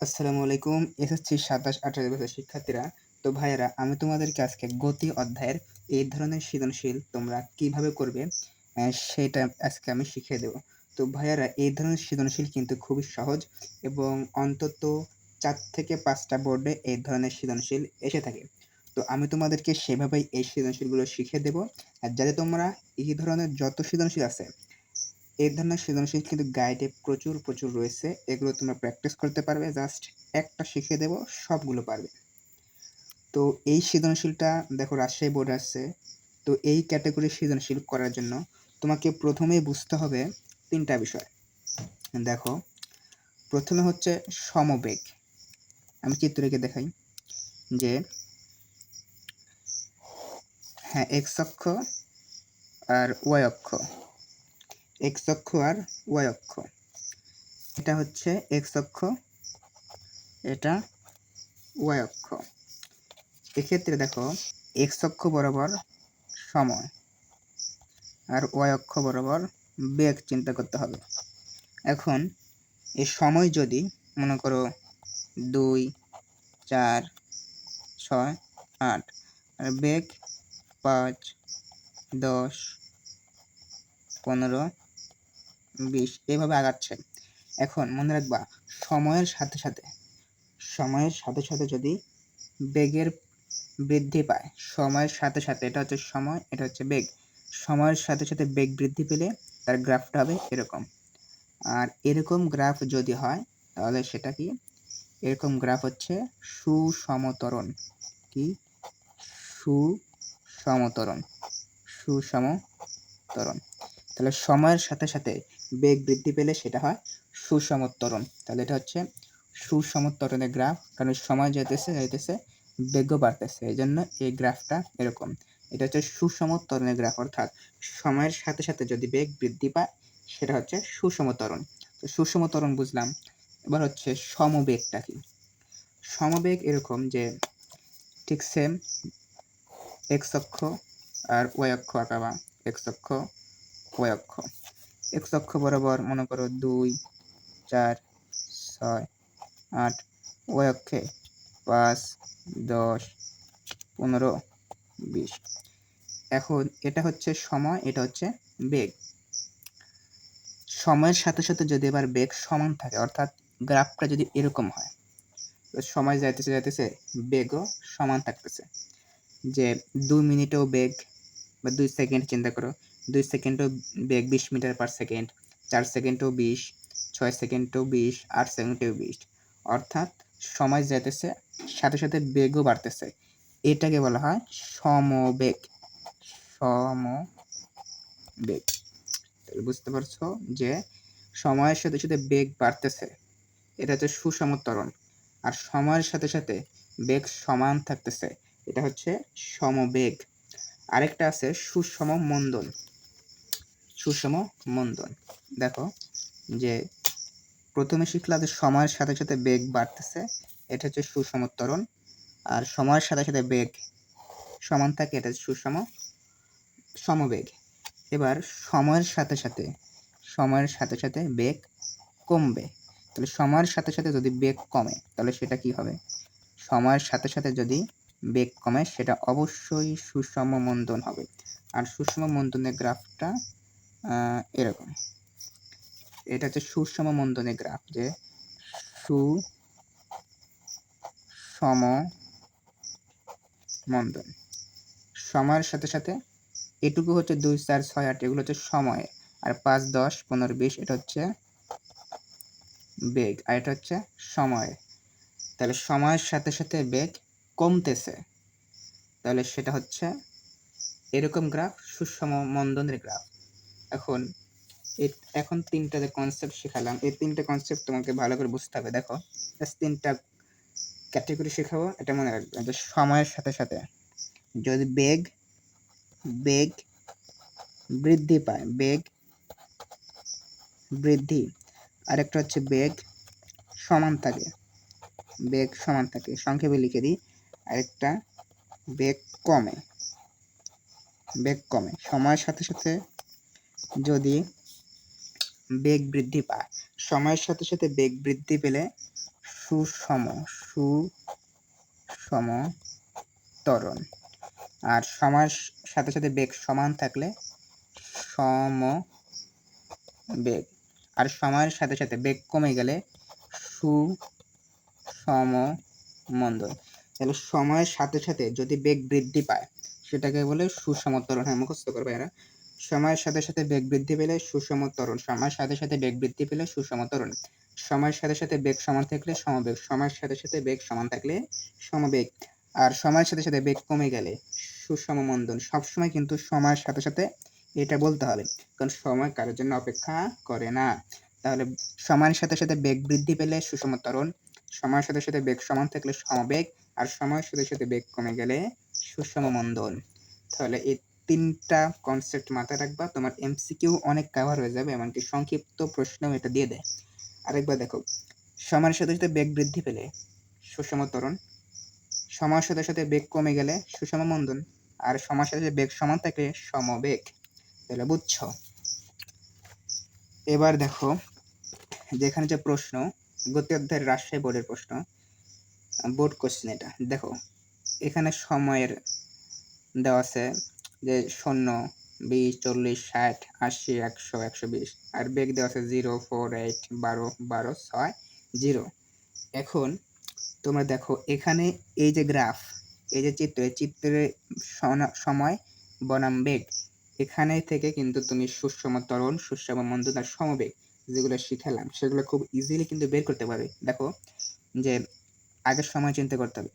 আসসালামু আলাইকুম। এসএসসি ২৭-২৮ বছরের শিক্ষার্থীরা। তো ভাইয়েরা, আমি তোমাদেরকে আজকে গতি অধ্যায়ের এই ধরনের সৃজনশীল তোমরা কিভাবে করবে সেটা আজকে আমি শিখিয়ে দেব। তো ভাইয়েরা, এই ধরনের সৃজনশীল কিন্তু খুবই সহজ এবং অন্তত ৪ থেকে ৫ টা বোর্ডে এই ধরনের সৃজনশীল এসে থাকে। তো আমি তোমাদেরকে সেভাবেই এই সৃজনশীলগুলো শিখিয়ে দেব। আর যাতে তোমরা এই ধরনের যত সৃজনশীল আছে, এই ধরনের সৃজনশীল কিন্তু গাইডে প্রচুর রয়েছে। এগুলো তোমরা প্র্যাকটিস করতে পারবে। জাস্ট একটা শিখিয়ে দেব, সবগুলো পারবে। তো এই সৃজনশীলটা দেখো রাজশাহী বোর্ডে আসছে। তো এই ক্যাটাগরির সৃজনশীল করার জন্য তোমাকে প্রথমেই বুঝতে হবে ৩টা বিষয়। দেখো, প্রথমে হচ্ছে সমবেগ। আমি চিত্র এঁকে দেখাই যে হ্যাঁ, এক্স অক্ষ আর ওয়াই অক্ষ, এক্স অক্ষ আর ওয়াই অক্ষ। এটা হচ্ছে এক্স অক্ষ, এটা ওয়াই অক্ষ। এক্ষেত্রে দেখো, এক্স অক্ষ বরাবর সময় আর ওয়াই অক্ষ বরাবর বেগ চিন্তা করতে হবে। এখন এই সময় যদি মনে করো ২, ৪, ৬, ৮ আর বেগ ৫, ১০, ১৫, ২০ এভাবে আগাচ্ছে। এখন মনে রাখবা, সময়ের সাথে যদি বেগের বৃদ্ধি পায়, সময়ের সাথে এটা হচ্ছে সময়, এটা হচ্ছে বেগ। সময়ের সাথে বেগ বৃদ্ধি পেলে তার গ্রাফটা হবে এরকম। আর এরকম গ্রাফ যদি হয় তাহলে সেটা কি? এরকম গ্রাফ হচ্ছে সুসমতরণ। কি? সুসমতরণ। সুসমতরণ। তাহলে সময়ের সাথে বেগ বৃদ্ধি পেলে সেটা হয় সুসমতরণ। তাহলে এটা হচ্ছে সুসমতরণের গ্রাফ, কারণ সময় যাইতেছে বেগও বাড়তেছে, এই জন্য এই গ্রাফটা এরকম। এটা হচ্ছে সুসমতরণের গ্রাফ, অর্থাৎ সময়ের সাথে যদি বেগ বৃদ্ধি পায় সেটা হচ্ছে সুসমতরণ। তো সুসমতরণ বুঝলাম। এবার হচ্ছে সমবেগটা কি? সমবেগ এরকম যে ঠিক সেম এক্স অক্ষ আর ওয়াই অক্ষ আঁকাবা। এক্স অক্ষ, ওয়াই অক্ষ। এক্স অক্ষ বরাবর মনে করো ২, ৪, ৬, ৮, ওয়াই অক্ষে ৫, ১০, ১৫, ২০। এখন এটা হচ্ছে সময়, এটা হচ্ছে বেগ। সময়ের সাথে যদি এবার বেগ সমান থাকে, অর্থাৎ গ্রাফটা যদি এরকম হয়, সময় যাইতেছে বেগও সমান থাকতেছে। যে ২ মিনিটেও বেগ বা ২ সেকেন্ড চিন্তা করো, ২ সেকেন্ডেও বেগ ২০ মিটার পার সেকেন্ড, ৪ সেকেন্ডেও ২০, ৬ সেকেন্ডেও ২০, ৮ সেকেন্ডেও ২০। অর্থাৎ সময় যাইতেছে সাথে বেগও বাড়তেছে। এটাকে বলা হয় সমবেগ। সমবেগ। বুঝতে পারছো যে সময়ের সাথে বেগ বাড়তেছে, এটা হচ্ছে সুসমতরণ। আর সময়ের সাথে বেগ সমান থাকতেছে, এটা হচ্ছে সমবেগ। আরেকটা আছে সুষম মন্দন। সুষম মন্দন। দেখো যে প্রথমে শিখলাম যে সময়ের সাথে বেগ বাড়তেছে, এটা হচ্ছে সুসমতরণ। আর সময়ের সাথে বেগ সমান থাকে, এটা হচ্ছে সমবেগ। এবার সময়ের সাথে বেগ কমবে। তাহলে সময়ের সাথে যদি বেগ কমে তাহলে সেটা কি হবে? সময়ের সাথে যদি বেগ কমে সেটা অবশ্যই সুষম মন্দন হবে। আর সুষম মন্দনের গ্রাফটা এরকম। এটা হচ্ছে সুষম মন্দনের গ্রাফ, যে সুষম মন্দন। সময়ের সাথে এটুকু হচ্ছে ২, ৪, ৬, ৮ এগুলো হচ্ছে সময়, আর ৫, ১০, ১৫, ২০ এটা হচ্ছে বেগ, আর এটা হচ্ছে সময়। তাহলে সময়ের সাথে বেগ কমতেছে, তাহলে সেটা হচ্ছে এরকম গ্রাফ, সুষম মন্দনের গ্রাফ। এখন ৩টা যে কনসেপ্ট শেখালাম, এই ৩টে কনসেপ্ট তোমাকে ভালো করে বুঝতে হবে। দেখো, ৩টা ক্যাটেগরি শেখাবো, এটা মনে রাখবে যে সময়ের সাথে যদি বেগ বৃদ্ধি পায়, বেগ বৃদ্ধি, আরেকটা হচ্ছে বেগ সমান থাকে, সংক্ষেপে লিখে দিই। আরেকটা বেগ কমে, সময়ের সাথে যদি বেগ বৃদ্ধি পায়, সময়ের সাথে বেগ বৃদ্ধি পেলে সুষম ত্বরণ। আর সময়ের সাথে সাথে বেগ সমান থাকলে সমবেগ। আর সময়ের সাথে সাথে বেগ কমে গেলে সুষম মন্দন। তাহলে সময়ের সাথে সাথে যদি বেগ বৃদ্ধি পায় সেটাকে বলে সুষম ত্বরণ। হ্যাঁ, মুখস্থ করবে এরা। সময়ের সাথে সাথে বেগ বৃদ্ধি পেলে সুষম ত্বরণ, সময়ের সাথে সাথে বেগ বৃদ্ধি পেলে সুষম ত্বরণ, সময়ের সাথে সাথে বেগ সমান থাকলে সমবেগ, সময়ের সাথে সাথে বেগ সমান থাকলে সমবেগ, আর সময়ের সাথে সাথে বেগ কমে গেলে সুষম মন্দন। সবসময় কিন্তু সময়ের সাথে সাথে এটা বলতে হবে, কারণ সময় কারোর জন্য অপেক্ষা করে না। তাহলে সময়ের সাথে সাথে বেগ বৃদ্ধি পেলে সুষম ত্বরণ, সময়ের সাথে সাথে বেগ সমান থাকলে সমবেগ, আর সময়ের সাথে সাথে বেগ কমে গেলে সুষম মন্দন। তাহলে এই 3টা কনসেপ্ট মাথায় রাখবা, তোমার এমসিকিউ অনেক কভার হয়ে যাবে, এমনকি সংক্ষিপ্ত প্রশ্নও এটা দিয়ে দেয়। আরেকবার দেখো, সময়ের সাথে সাথে বেগ বৃদ্ধি পেলে সুষম ত্বরণ, সময়ের সাথে সাথে বেগ কমে গেলে সুষম মন্দন, আর সময়ের সাথে সাথে বেগ সমান থাকলে সমবেগ। তাহলে বুঝছো? এবার দেখো, যেখানে যে প্রশ্ন, গতি অধ্যায়ের রাজশাহী বোর্ডের প্রশ্ন, বোর্ড কোশ্চেন এটা দেখো, এখানে সময়ের দেওয়া আছে যে 0, 20, 40, 60, 80, 100, 120, আর বেগ দেওয়া আছে 0, 4, 8, 12, 12, 6, 0। এখন তোমরা দেখো এখানে এই যে গ্রাফ, এই যে চিত্রের সময় বনাম বেগ, এখানে থেকে কিন্তু তুমি সুষম ত্বরণ, সুষম মন্দন আর সমবেগ যেগুলো শিখালাম সেগুলো খুব ইজিলি কিন্তু বের করতে পারবে। দেখো যে আগের সময় চিন্তা করতে হবে,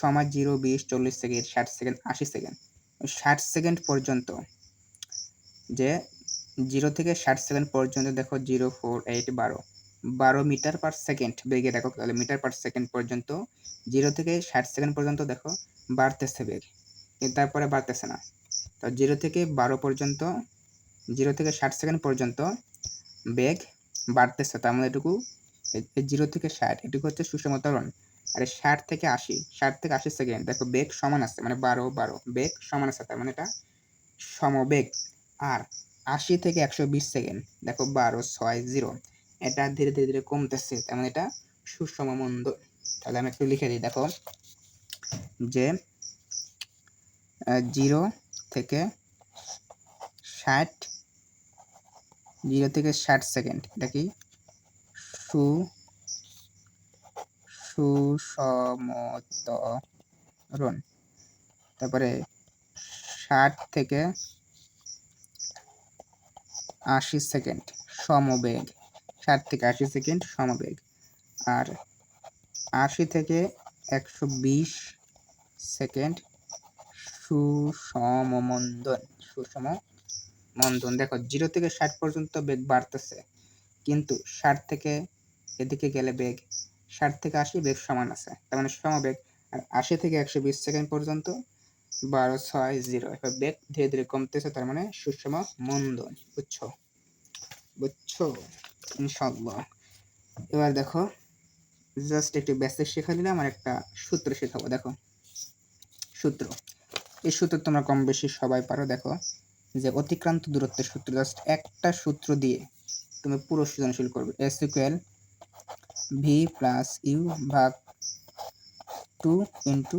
সময় 0, 20, 40 সেকেন্ড, 60 সেকেন্ড, 80 সেকেন্ড। 60 সেকেন্ড পর্যন্ত, যে 0 থেকে 60 সেকেন্ড পর্যন্ত দেখো 0, 4, 8, 12 মিটার পার সেকেন্ড বেগে দেখো, তাহলে মিটার পার সেকেন্ড পর্যন্ত 0 থেকে 60 সেকেন্ড পর্যন্ত দেখো বাড়তেছে বেগ, কিন্তু তারপরে বাড়তেছে না। তো 0 থেকে 12 পর্যন্ত, 0 থেকে 60 সেকেন্ড পর্যন্ত বেগ বাড়তেছে, তার মানে এটুকু 0 থেকে 60 এটুকু হচ্ছে সুষম ত্বরণ। আর 60 থেকে 80, 60 থেকে 80 সেকেন্ড দেখো বেগ সমান আছে, মানে 12 বেগ সমান আছে, তার মানে এটা সমবেগ। আর 80 থেকে 120 সেকেন্ড দেখো 12, 6, 0, এটা ধীরে ধীরে ধীরে কমতেছে, তার মানে এটা সুষম মন্দন। তাহলে আমি একটু লিখে দিই, দেখো যে 0 থেকে 60, 0 থেকে 60 সেকেন্ড এটা কি সুষম ত্বরণ। তারপরে 60 থেকে 80 সেকেন্ড সমবেগ, 60 থেকে 80 সেকেন্ড সমবেগ, আর 80 থেকে 120 সেকেন্ড সুষম মন্দন। দেখো 0 থেকে 60 পর্যন্ত বেগ বাড়তেছে, কিন্তু 60 থেকে এদিকে গেলে বেগ 60 থেকে 80 বেগ সমান আছে, তার মানে সমবেগ। আর 80 থেকে 120 সেকেন্ড পর্যন্ত 12, 6, 0, এবার বেগ ধীরে ধীরে কমতেছে, তার মানে সুষম মন্দন। বুঝছো ইনশাআল্লাহ। এবার দেখো, জাস্ট একটু বেসিক শেখা দিলাম, আর একটা সূত্র শেখাবো। দেখো সূত্র, এই সূত্র তোমরা কম বেশি সবাই পারো। দেখো যে অতিক্রান্ত দূরত্বের সূত্র, জাস্ট একটা সূত্র দিয়ে তুমি পুরো সৃজনশীল করবে। S equal V plus U ভাগ 2 ইন্টু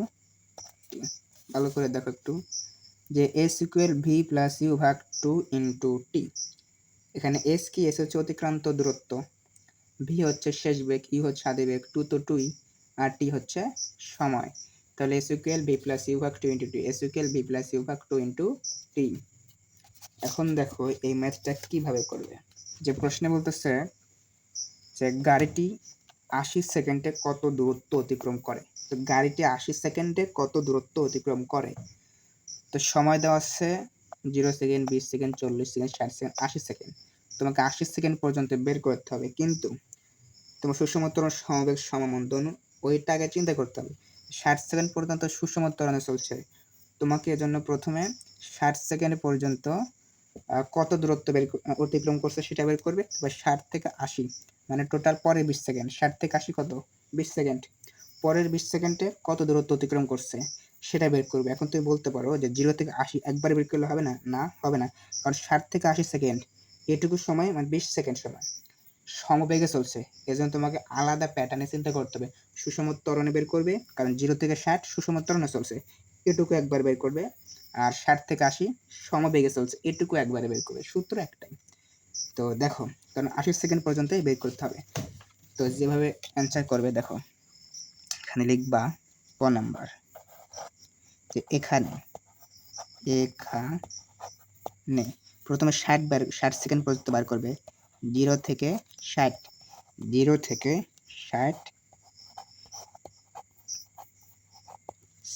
টি। ভালো করে দেখো একটু, যে S equal V plus U ভাগ 2 ইন্টু টি। এখানে S কি? S হচ্ছে অতিক্রান্ত দূরত্ব, ভি হচ্ছে শেষ বেগ, ইউ হচ্ছে আদি বেগ, 2 তো 2ই, আর টি হচ্ছে সময়। তাহলে S equal V plus U ভাগ 2 into T, S equal V plus U ভাগ 2 ইন্টু টি। এখন দেখো এই ম্যাথটা কিভাবে করবে। যে প্রশ্নে বলতেছে যে গাড়িটি 80 সেকেন্ডে কত দূরত্ব অতিক্রম করে। তো গাড়িটি 80 সেকেন্ডে কত দূরত্ব অতিক্রম করে, তো সময় দেওয়া আছে 0 second, 20 second, 40 second, 60 second, 80 second. তোমাকে 80 সেকেন্ড পর্যন্ত বের করতে হবে, কিন্তু তোমার সুষম ত্বরণ, সমবেগ, সমমন্দন ওইটা আগে চিন্তা করতে হবে। 60 সেকেন্ড পর্যন্ত সুষম ত্বরণে চলছে, তোমাকে এজন্য প্রথমে 60 সেকেন্ড পর্যন্ত কত দূরত্ব অতিক্রম করছে সেটা বের করবে। এবার 60 থেকে 80 মানে টোটাল পরের 20 সেকেন্ড, 60 থেকে 80 কত 20 সেকেন্ড, পরের 20 সেকেন্ডে কত দূরত্ব অতিক্রম করছে সেটা বের করবে। এখন তুমি বলতে পারো যে 0 থেকে 80 একবারে বের করলে হবে না, না হবে না, কারণ 60 থেকে 80 সেকেন্ড এটুকু সময় মানে 20 সেকেন্ড সময়, সমবেগে চলছে, এজন্য তোমাকে আলাদা প্যাটার্নে চিন্তা করতে হবে। সুষম ত্বরণে বের করবে, কারণ 0 থেকে 60 সুষম ত্বরণে চলছে, এটুকু একবার বের করবে। আর 60 থেকে 80 সমবেগে চলছে, এটুকু একবারে বের করবে। সূত্র একটাই। তো দেখো, কারণ 80 সেকেন্ড পর্যন্তই বের করতে হবে। তো যেভাবে অ্যান্সার করবে দেখো, এখানে লিখবা ক নাম্বার, যে এখানে প্রথমে 60 সেকেন্ড পর্যন্ত বার করবে। 0 থেকে 60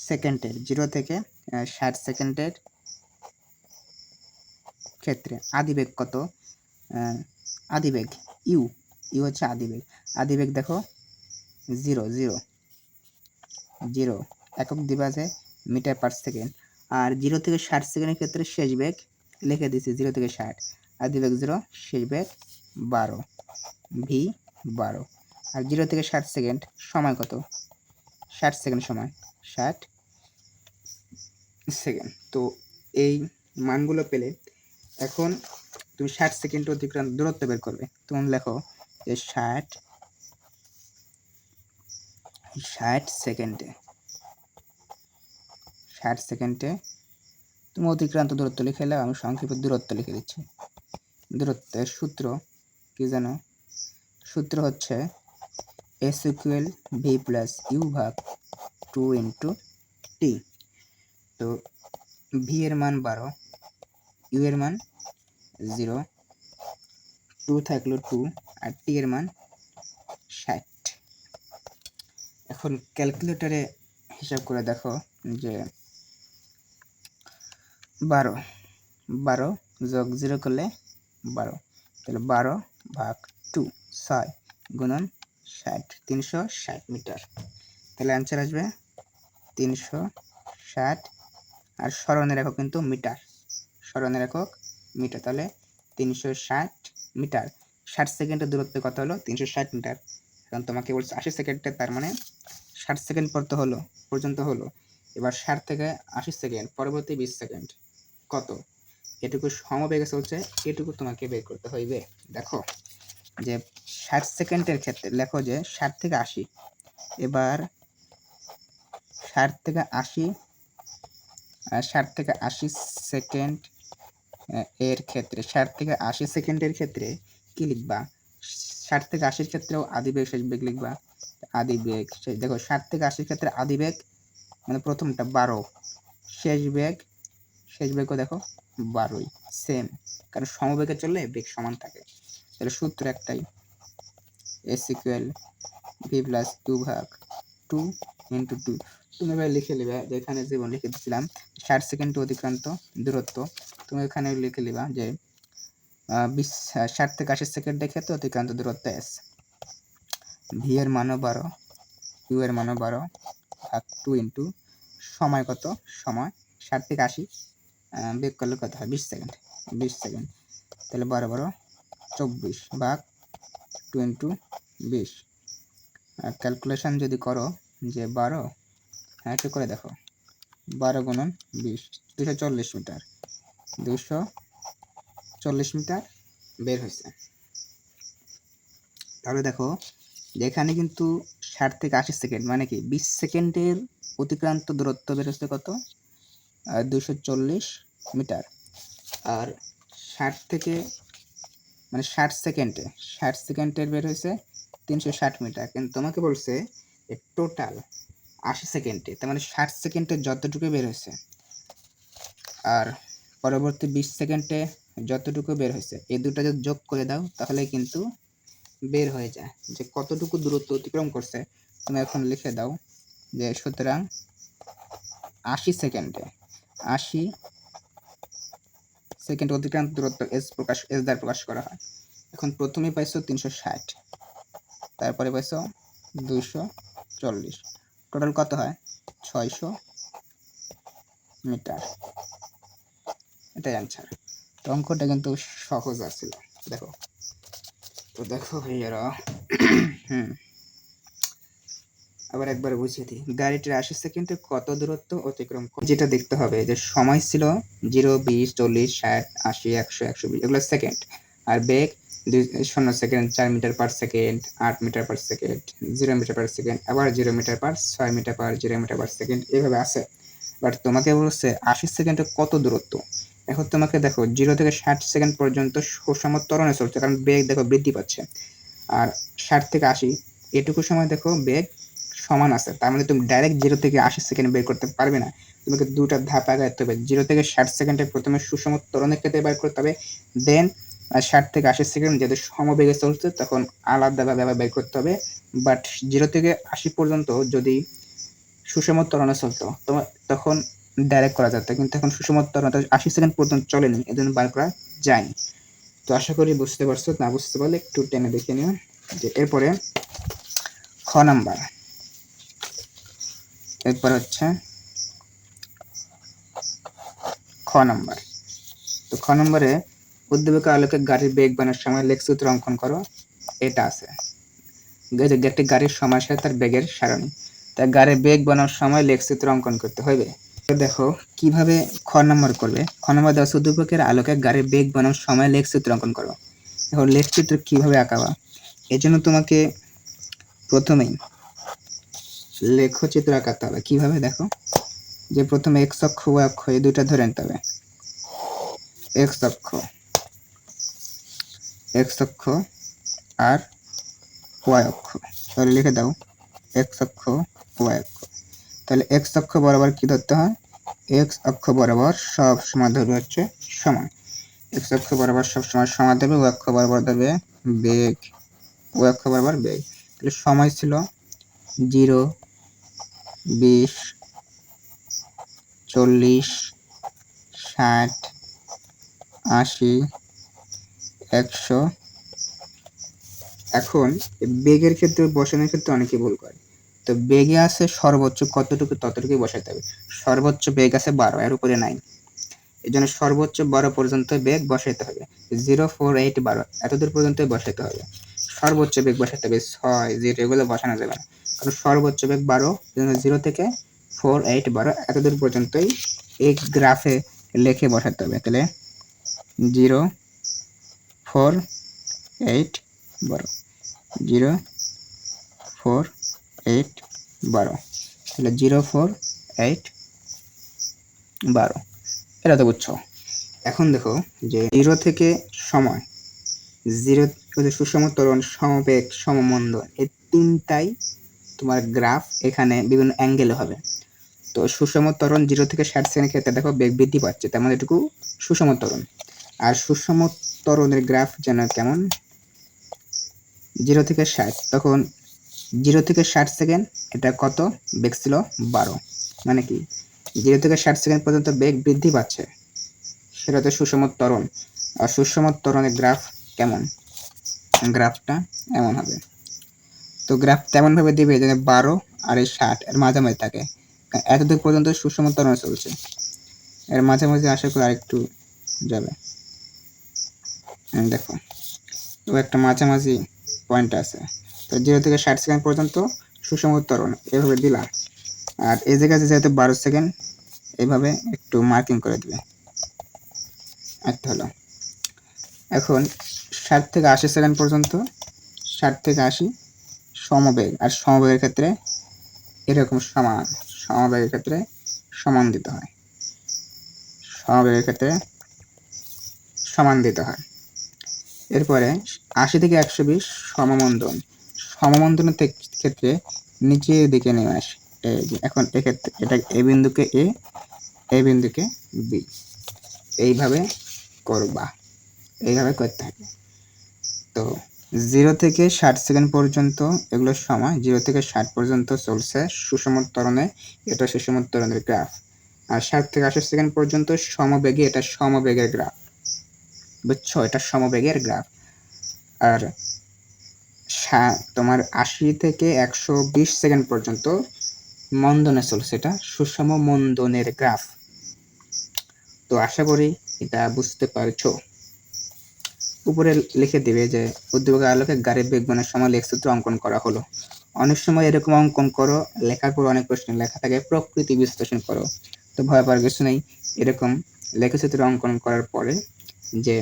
সেকেন্ডের 0 থেকে 60 সেকেন্ডের ক্ষেত্রে আদিবেগ কত? আদিবেগ ইউ হচ্ছে আদিবেগ দেখো 0 একক দিবা যে মিটার পার সেকেন্ড। আর 0 থেকে 60 সেকেন্ডের ক্ষেত্রে শেষ বেগ লিখে দিছি 0 থেকে 60, আদিবেগ 0, শেষ বেগ 12 ভি 12। আর 0 থেকে 60 সেকেন্ড সময় কত? 60 সেকেন্ড সময় 60 সেকেন্ড। তো এই মানগুলো পেলে এখন তুমি 60 সেকেন্ড অতিক্রান্ত দূরত্ব বের করবে। তুমি লেখো যে 60 সেকেন্ডে তুমি অতিক্রান্ত দূরত্ব লিখে নাও। আমি সংক্ষেপে দূরত্ব লিখে দিচ্ছি। দূরত্বের সূত্র কি জানো? সূত্র হচ্ছে s equal V plus U ভাগ 2 ইন্টু টি। তো ভি এর মান 12, ইউ এর মান 0, 2 থাকলো 2, আর টি এর মান 60। এখন ক্যালকুলেটরে হিসাব করে দেখো যে 12 যোগ 0 করলে 12, তাহলে 12 ভাগ 2 6 গুণন 60, 360 মিটার। তাহলে অ্যান্সার আসবে 360। আর স্মরণের একক কিন্তু মিটার, তাহলে 360 মিটার। 60 সেকেন্ডের দূরত্ব কত হলো? 360 মিটার। কারণ তোমাকে বলছে 80 সেকেন্ডে, তার মানে 60 সেকেন্ড পর্যন্ত হলো। এবার 60 থেকে 80 সেকেন্ড পরবর্তী 20 সেকেন্ড কত? এটুকু সমবেগে চলছে, এটুকু তোমাকে বের করতে হইবে। দেখো যে 60 সেকেন্ডের ক্ষেত্রে লেখো যে 60 থেকে 80। এবার 60 থেকে 80 সেকেন্ড এর ক্ষেত্রে 60 থেকে 80 সেকেন্ডের ক্ষেত্রে কি লিখবা? 60 থেকে 80 ক্ষেত্রেও আদিবেগ শেষ বেগ লিখবা। আদিবেগ দেখো 60 থেকে 80 ক্ষেত্রে আদিবেগ মানে প্রথমটা 12, শেষ বেগও দেখো 12ই, সেম। কারণ সমবেগে চললে বেগ সমান থাকে। তাহলে সূত্র একটাই, s ইকুয়াল ভি প্লাস 2 ভাগ 2 ইন্টু 2। তুমি এবার লিখে নেবে, যেখানে যেমন লিখে দিয়েছিলাম 60 সেকেন্ড অতিক্রান্ত দূরত্ব, তুমি এখানে লিখে নেবা যে 60 থেকে 80 সেকেন্ডের ক্ষেত্রে অতিক্রান্ত দূরত্ব s, ভি এর মানও 12, ইউ এর মানও 12 ভাগ 2 ইন্টু সময় কত? সময় 60 থেকে 80 বেগ করলে কত হয়? 20 সেকেন্ড। তাহলে 12 12 24 ভাগ 2 ইন্টু 20। ক্যালকুলেশন যদি করো যে 12, হ্যাঁ একটু করে দেখো, 12 গুণন 20, 240 মিটার, 240 মিটার বের হয়েছে। তাহলে দেখো যেখানে কিন্তু 60 থেকে 80 সেকেন্ড মানে কি 20 সেকেন্ডের অতিক্রান্ত দূরত্ব বের হচ্ছে কত? 240 মিটার। আর 60 থেকে মানে 60 সেকেন্ডের বের হয়েছে 360 মিটার। কিন্তু তোমাকে বলছে টোটাল 80 সেকেন্ডে, তার মানে 60 সেকেন্ডে যতটুকু বের হয়েছে আর পরবর্তী 20 সেকেন্ডে যতটুকু বের হয়েছে, এই দুটো যদি যোগ করে দাও তাহলে কিন্তু বের হয়ে যায় যে কতটুকু দূরত্ব অতিক্রম করছে। তুমি এখন লিখে দাও যে সুতরাং 80 সেকেন্ড অতিক্রান্ত দূরত্ব s দ্বারা প্রকাশ করা হয়। এখন প্রথমে পাইছো 360, তারপরে পাইছো 240, টোটাল কত হয়? 600 মিটার। এটাই অ্যান্সার। তো অঙ্কটা কিন্তু সহজ আছিল। দেখো ভাইয়ারা, আবার একবার বুঝিয়ে দিই। গাড়িটির 80 সেকেন্ডে কত দূরত্ব অতিক্রম করে, যেটা দেখতে হবে যে সময় ছিল 0, 20, 40, 60, 80, 100, 120, এগুলো সেকেন্ড। আর বেগ 0 second 4 metre per second, 8 metre per second, 0 metre per second, আবার 0 metre per 6 metre per 0 metre per second, এইভাবে আছে। বাট তোমাকে বলছে 80 সেকেন্ডে কত দূরত্ব। এখন তোমাকে দেখো 0 থেকে 60 সেকেন্ড পর্যন্ত সুষম ত্বরণে চলছে, কারণ বেগ দেখো বৃদ্ধি পাচ্ছে। আর 60 থেকে 80 এটুকু সময় দেখো বেগ সমান আছে, তার মানে তুমি ডাইরেক্ট 0 থেকে 80 সেকেন্ড বের করতে পারবে না। তোমাকে দুটা ধাপ আগে যেতে হবে। 0 থেকে 60 সেকেন্ডে প্রথমে সুষম ত্বরণের ক্ষেত্রে বের করতে হবে, দেন 60 থেকে 80 সেকেন্ড যেহেতু সমবেগে চলছে তখন আলাদাভাবে বের করতে হবে। বাট 0 থেকে 80 পর্যন্ত যদি সুষম ত্বরণে চলতো তখন ডাইরেক্ট করা যেত, কিন্তু এখন সুষম ত্বরণে 80 সেকেন্ড পর্যন্ত চলেনি, এজন্য বার করা যায়নি। তো আশা করি বুঝতে পারছো, না বুঝতে পারলে একটু টেনে দেখে নিও। যে এরপরে খ নাম্বার, এরপর হচ্ছে খ নাম্বার। তো খ নম্বরে উদ্দীপক আলোকে গাড়ির বেগ বাড়ানোর সময় লেখচিত্র অঙ্কন করো। এটা আছে একটি গাড়ির সময়ের সাথে তার বেগের সারণী, তাই গাড়ির বেগ বাড়ানোর সময় লেখচিত্র অঙ্কন করতে হবে। দেখো কিভাবে খ নম্বর করবে। খ নম্বর দেওয়া আছে উদ্দীপকের আলোকে গাড়ির বেগ বাড়ানোর সময় লেখচিত্র অঙ্কন করো। এখন লেখচিত্র কিভাবে আঁকাবা, এর জন্য তোমাকে প্রথমেই লেখচিত্র আঁকাতে হবে। কিভাবে দেখো, যে প্রথমে এক্স অক্ষ ওয়াই অক্ষ এই দুইটা ধরে নিতে হবে। এক্স অক্ষ আর ওয়াই অক্ষ, তাহলে লিখে দাও এক্স অক্ষ ওয়াই অক্ষ। তাহলে এক্স অক্ষ বরাবর কি ধরতে হয়, এক্স অক্ষ বরাবর সব সময় ধরবে হচ্ছে সময়। এক্স অক্ষ বরাবর সব সময় সময় ধরবে, ওয়াই অক্ষ বরাবর ধরবে বেগ, ওয়াই অক্ষ বরাবর বেগ। তাহলে সময় ছিল 0, 20, 40, 60, 80, 100। এখন বেগের ক্ষেত্রে বসানোর ক্ষেত্রে অনেকে ভুল করে। তো বেগে আছে সর্বোচ্চ কতটুকু ততটুকুই বসাইতে হবে। সর্বোচ্চ বেগ আছে 12, এর উপরে নাই। এই জন্য সর্বোচ্চ 12 পর্যন্ত বেগ বসাইতে হবে। 0, 4, 8, 12 এতদূর পর্যন্ত বসাইতে হবে। সর্বোচ্চ বেগ বসাইতে হবে 6, 0 এগুলো বসানো যাবে না, কারণ সর্বোচ্চ বেগ 12। 0 থেকে 4, 8, 12 এতদূর পর্যন্তই এই গ্রাফে লিখে বসাতে হবে। তাহলে 0, 4, 8, 12, 0, 4, 8, 12, তাহলে 0, 4, 8, 12 এটা তো বুঝছো। এখন দেখো যে 0 থেকে সময়, 0 সুষম ত্বরণ, সমবেগ, সমমন্দন, এই তিনটাই তোমার গ্রাফ এখানে বিভিন্ন অ্যাঙ্গেলে হবে। তো সুষম ত্বরণ 0 থেকে 60 সেকেন্ডের ক্ষেত্রে দেখো বেগ বৃদ্ধি পাচ্ছে, তেমন এটুকু সুষম ত্বরণ। আর সুষম ত্বরণের গ্রাফ যেন কেমন, 0 থেকে 60, তখন 0 থেকে 60 সেকেন্ড এটা কত বেগ ছিল 12, মানে কি 0 থেকে 60 সেকেন্ড পর্যন্ত বেগ বৃদ্ধি পাচ্ছে, সেটা তো সুষম ত্বরণ। আর সুষম ত্বরণের গ্রাফ কেমন, গ্রাফটা এমন হবে। তো গ্রাফ তেমন ভাবে দিবে যে 12 আর 60 এর মাঝামাঝি থাকে, এতদূর পর্যন্ত সুষম ত্বরণ চলছে, এর মাঝামাঝি আশা করি আরেকটু যাবে। দেখো তো একটা মাঝামাঝি পয়েন্ট আছে। তো 0 থেকে 60 সেকেন্ড পর্যন্ত সুষম ত্বরণ এভাবে দিলাম। আর এই জায়গায় যেহেতু 12 সেকেন্ড এইভাবে একটু মার্কিং করে দিবে। একটা হলো। এখন 60 থেকে 80 সেকেন্ড পর্যন্ত, 60 থেকে 80 সমবেগ, আর সমবেগের ক্ষেত্রে এরকম সমান, সমবেগের ক্ষেত্রে সমান দিতে হয়, সমবেগের ক্ষেত্রে সমান দিতে হয়। এরপরে 80 থেকে 120 সমমন্দন, সমমন্দনের ক্ষেত্রে নিচের দিকে নেমে আসে। এখন এক্ষেত্রে এটা এ বিন্দুকে এ, এই বিন্দুকে বি, এইভাবে করবা, এইভাবে করতে হবে। তো 0 থেকে 60 সেকেন্ড পর্যন্ত এগুলোর সময়, 0 থেকে 60 পর্যন্ত চলছে সুষম ত্বরণে, এটা সুষম ত্বরণের গ্রাফ। আর 60 থেকে 80 সেকেন্ড পর্যন্ত সমবেগে, এটা সমবেগের গ্রাফ, বুঝছো, এটা সমবেগের গ্রাফ। আর তোমার 80 থেকে 120 সেকেন্ড পর্যন্ত মন্দনে চলছে, এটা সুষম মন্দনের গ্রাফ। তো আশা করি এটা বুঝতে পারছো। উপরে লিখে দিবে যে উদ্দীপকের আলোকে গাড়ির বেগ বাড়ানোর সময় লেখচিত্র অঙ্কন করা হলো। অনেক সময় এরকম অঙ্কন করো, লেখার পর অনেক প্রশ্ন লেখা থাকে প্রকৃতি বিশ্লেষণ করো, তো ভয় পাওয়ার কিছু নেই। এরকম লেখচিত্র অঙ্কন করার পরে যে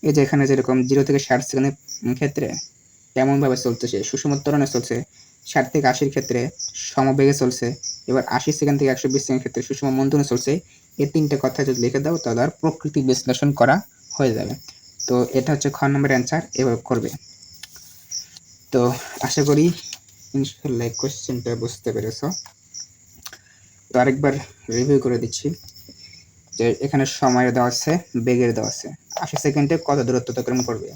এই যে এখানে যেরকম 0 থেকে 60 সেকেন্ডের ক্ষেত্রে কেমনভাবে চলতেছে, সুষম ত্বরণে চলছে, 60 থেকে 80 ক্ষেত্রে সমবেগে চলছে, এবার 80 সেকেন্ড থেকে 120 সেকেন্ড ক্ষেত্রে সুষম মন্দনে চলছে। এই 3টে কথা যদি লিখে দাও তাহলে আর প্রকৃতি বিশ্লেষণ করা হয়ে যাবে। তো এটা হচ্ছে খ নম্বরের অ্যান্সার, এভাবে করবে। তো আশা করি ইনশাআল্লাহ কোশ্চেনটা বুঝতে পেরেছো। তো আরেকবার রিভিউ করে দিচ্ছি যে এখানে সময় দেওয়া আছে, বেগের দেওয়া আছে, 80 সেকেন্ডে কত দূরত্ব অতিক্রম করবে।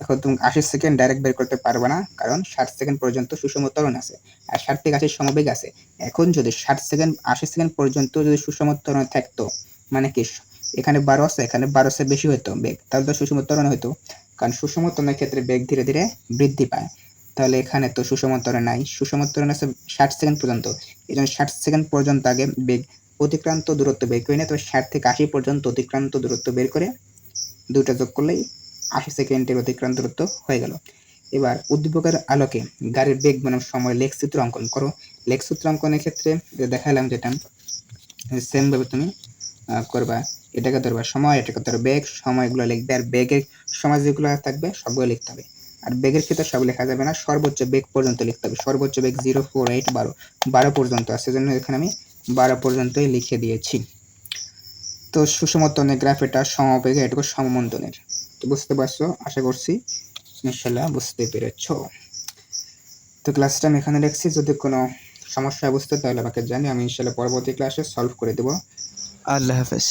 এখন তুমি 80 সেকেন্ড ডাইরেক্ট বের করতে পারবে না, কারণ 60 সেকেন্ড পর্যন্ত সুষম ত্বরণ আছে আর 60 থেকে 80 সমবেগ আছে। এখন যদি 60 সেকেন্ড 80 সেকেন্ড পর্যন্ত যদি সুষম ত্বরণ থাকতো, মানে কি এখানে 12 আছে, এখানে 12 চেয়ে বেশি হতো বেগ, তাহলে তো সুষম ত্বরণ হতো, কারণ সুষম ত্বরণের ক্ষেত্রে বেগ ধীরে ধীরে বৃদ্ধি পায়। তাহলে এখানে তো সুষম ত্বরণ নাই, সুষম ত্বরণ আছে 60 সেকেন্ড পর্যন্ত। এই জন্য 60 সেকেন্ড পর্যন্ত আগে বেগ অতিক্রান্ত দূরত্ব বের করে নিয়ে তবে 60 থেকে 80 পর্যন্ত অতিক্রান্ত দূরত্ব বের করে দুটো যোগ করলেই 80 সেকেন্ডের অতিক্রান্ত দূরত্ব হয়ে গেল। এবার উদ্দীপকের আলোকে গাড়ির বেগ বনাম সময় লেখচিত্র অঙ্কন করো। লেখচিত্র অঙ্কনের ক্ষেত্রে দেখালাম যেটা সেম ভাবে তুমি করবা, এটাকে ধরবা সময়, এটাকে ধরো বেগ, সময়গুলো লিখবে আর বেগের সময় যেগুলো থাকবে সবগুলো লিখতে হবে। আর বেগের ক্ষেত্রে সব লেখা যাবে না, সর্বোচ্চ বেগ পর্যন্ত লিখতে হবে। সর্বোচ্চ বেগ 048 12 পর্যন্ত আছে, জন্য এখানে আমি 12 পর্যন্তই লিখে দিয়েছি। তো সুষম ত্বরণের গ্রাফ এটা, সমবেগে এটুকু সমমন্দনের। তো বুঝতে পারছো, আশা করছি ইনশাআল্লাহ বুঝতে পেরেছো। তো ক্লাসটা আমি এখানে রাখছি, যদি কোনো সমস্যা বুঝতে তাহলে আমাকে জানি, আমি ইনশাআল্লাহ পরবর্তী ক্লাসে সলভ করে দেবো। আল্লাহ হাফেজ।